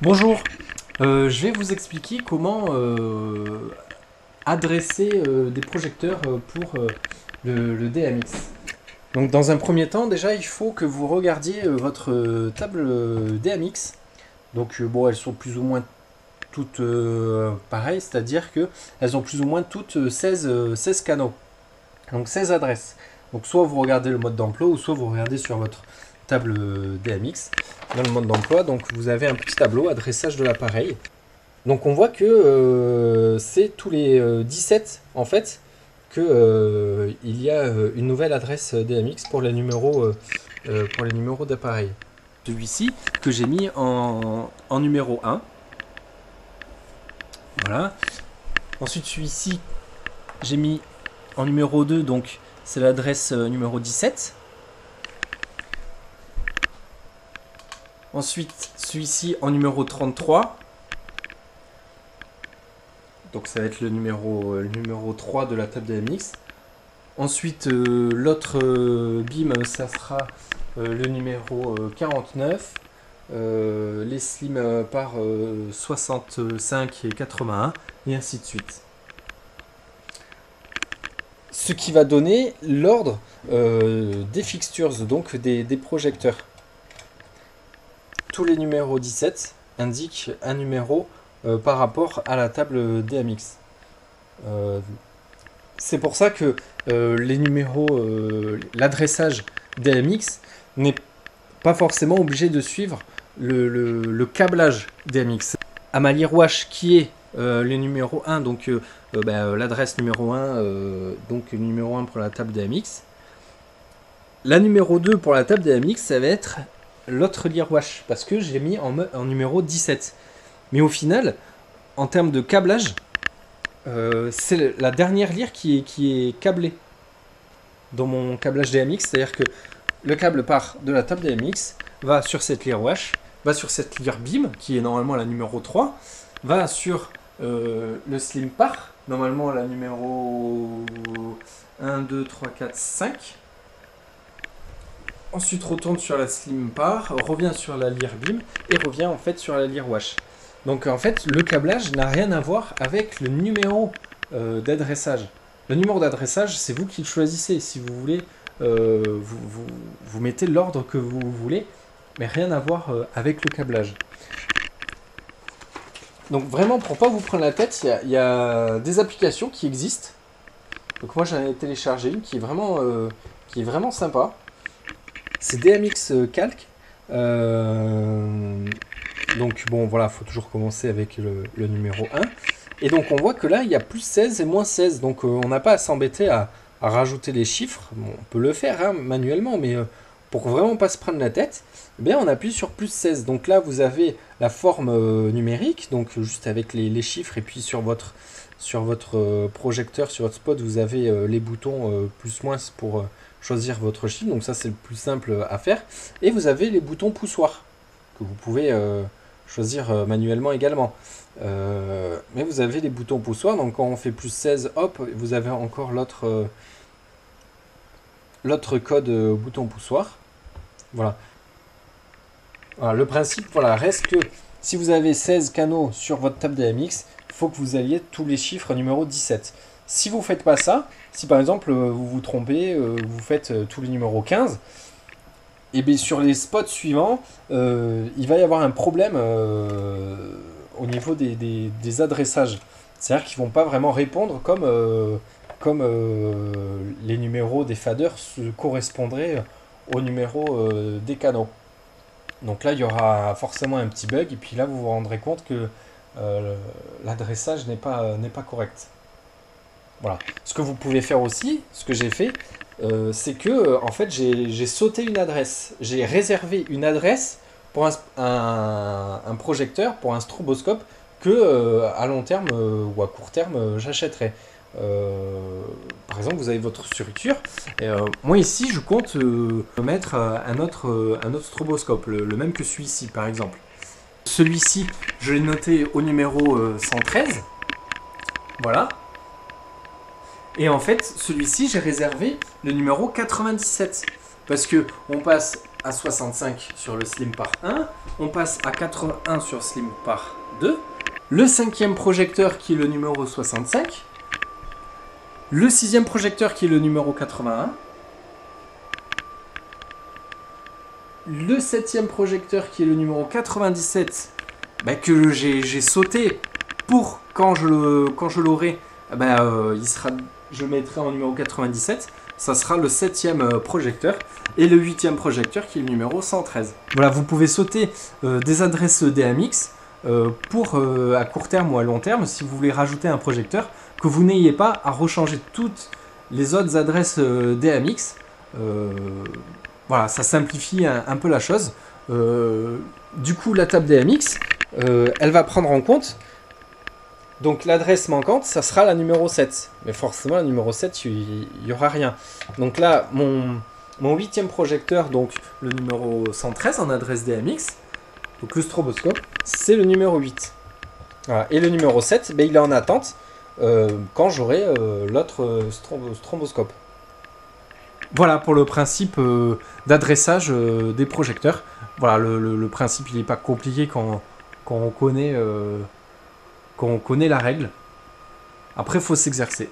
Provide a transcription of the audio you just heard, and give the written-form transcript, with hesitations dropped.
Bonjour, je vais vous expliquer comment adresser des projecteurs pour le DMX. Donc dans un premier temps, déjà il faut que vous regardiez votre table DMX. Donc bon, elles sont plus ou moins toutes pareilles, c'est-à-dire que elles ont plus ou moins toutes 16 canaux, donc 16 adresses. Donc soit vous regardez le mode d'emploi ou soit vous regardez sur votre table DMX. Dans le mode d'emploi, donc vous avez un petit tableau adressage de l'appareil. Donc on voit que c'est tous les 17 en fait que il y a une nouvelle adresse DMX pour les numéros d'appareil. Celui-ci que j'ai mis en numéro 1. Voilà. Ensuite celui-ci j'ai mis en numéro 2, donc c'est l'adresse numéro 17. Ensuite, celui-ci en numéro 33. Donc ça va être le numéro 3 de la table DMX. Ensuite, l'autre BIM, ça sera le numéro 49. Les slims par 65 et 81, et ainsi de suite. Ce qui va donner l'ordre des fixtures, donc des projecteurs. Tous les numéros 17 indiquent un numéro par rapport à la table DMX. C'est pour ça que les numéros, l'adressage DMX n'est pas forcément obligé de suivre le câblage DMX. À ma Leerwash qui est le numéro 1, donc l'adresse numéro 1, donc numéro 1 pour la table DMX. La numéro 2 pour la table DMX, ça va être l'autre Leerwash, parce que j'ai mis en numéro 17. Mais au final, en termes de câblage, c'est la dernière lyre qui est câblée dans mon câblage DMX, c'est-à-dire que le câble part de la table DMX, va sur cette Leerwash, va sur cette lyre BIM, qui est normalement la numéro 3, va sur le slim par, normalement la numéro 1, 2, 3, 4, 5, ensuite retourne sur la slim par, revient sur la lyre BIM et revient en fait sur la Leerwash. Donc en fait le câblage n'a rien à voir avec le numéro d'adressage. Le numéro d'adressage, c'est vous qui le choisissez. Si vous voulez, vous mettez l'ordre que vous voulez, mais rien à voir avec le câblage. Donc vraiment, pour pas vous prendre la tête, il y a des applications qui existent. Donc moi j'en ai téléchargé une qui est vraiment sympa. C'est DMX Calc. Donc bon voilà, il faut toujours commencer avec le numéro 1. Et donc on voit que là, il y a plus 16 et moins 16. Donc on n'a pas à s'embêter à rajouter les chiffres. Bon, on peut le faire hein, manuellement, mais pour vraiment pas se prendre la tête, eh bien, on appuie sur plus 16. Donc là, vous avez la forme numérique, donc juste avec les chiffres. Et puis sur votre projecteur, sur votre spot, vous avez les boutons plus-moins pour choisir votre chiffre. Donc ça, c'est le plus simple à faire. Et vous avez les boutons poussoirs que vous pouvez choisir manuellement également. Mais vous avez les boutons poussoirs, donc quand on fait plus 16, hop, vous avez encore l'autre code bouton poussoir. Voilà. Voilà. Le principe voilà, reste que si vous avez 16 canaux sur votre table DMX, il faut que vous alliez tous les chiffres numéro 17. Si vous ne faites pas ça, si par exemple vous vous trompez, vous faites tous les numéros 15, et bien sur les spots suivants, il va y avoir un problème au niveau des adressages. C'est-à-dire qu'ils ne vont pas vraiment répondre comme les numéros des faders correspondraient aux numéros des canaux. Donc là, il y aura forcément un petit bug, et puis là, vous vous rendrez compte que l'adressage n'est pas correct. Voilà. Ce que vous pouvez faire aussi, ce que j'ai fait, c'est que en fait j'ai sauté une adresse. J'ai réservé une adresse pour un projecteur, pour un stroboscope que à long terme ou à court terme j'achèterai. Par exemple, vous avez votre structure. Moi ici, je compte mettre un autre stroboscope, le même que celui-ci par exemple. Celui-ci, je l'ai noté au numéro 113. Voilà. Et en fait, celui-ci, j'ai réservé le numéro 97. Parce que on passe à 65 sur le slim par 1, on passe à 81 sur slim par 2, le 5e projecteur qui est le numéro 65, le 6e projecteur qui est le numéro 81, le 7e projecteur qui est le numéro 97, bah, que j'ai sauté pour quand je l'aurai, bah, je le mettrai en numéro 97. Ça sera le 7e projecteur et le 8e projecteur qui est le numéro 113. Voilà, vous pouvez sauter des adresses DMX pour à court terme ou à long terme si vous voulez rajouter un projecteur, que vous n'ayez pas à rechanger toutes les autres adresses DMX. Voilà, ça simplifie un peu la chose. Du coup, la table DMX, elle va prendre en compte. Donc l'adresse manquante, ça sera la numéro 7. Mais forcément, la numéro 7, il n'y aura rien. Donc là, mon 8e projecteur, donc le numéro 113 en adresse DMX, donc le stroboscope, c'est le numéro 8. Voilà. Et le numéro 7, ben, il est en attente quand j'aurai l'autre stroboscope. Voilà pour le principe d'adressage des projecteurs. Voilà, le principe, il n'est pas compliqué quand on connaît la règle. Après, il faut s'exercer.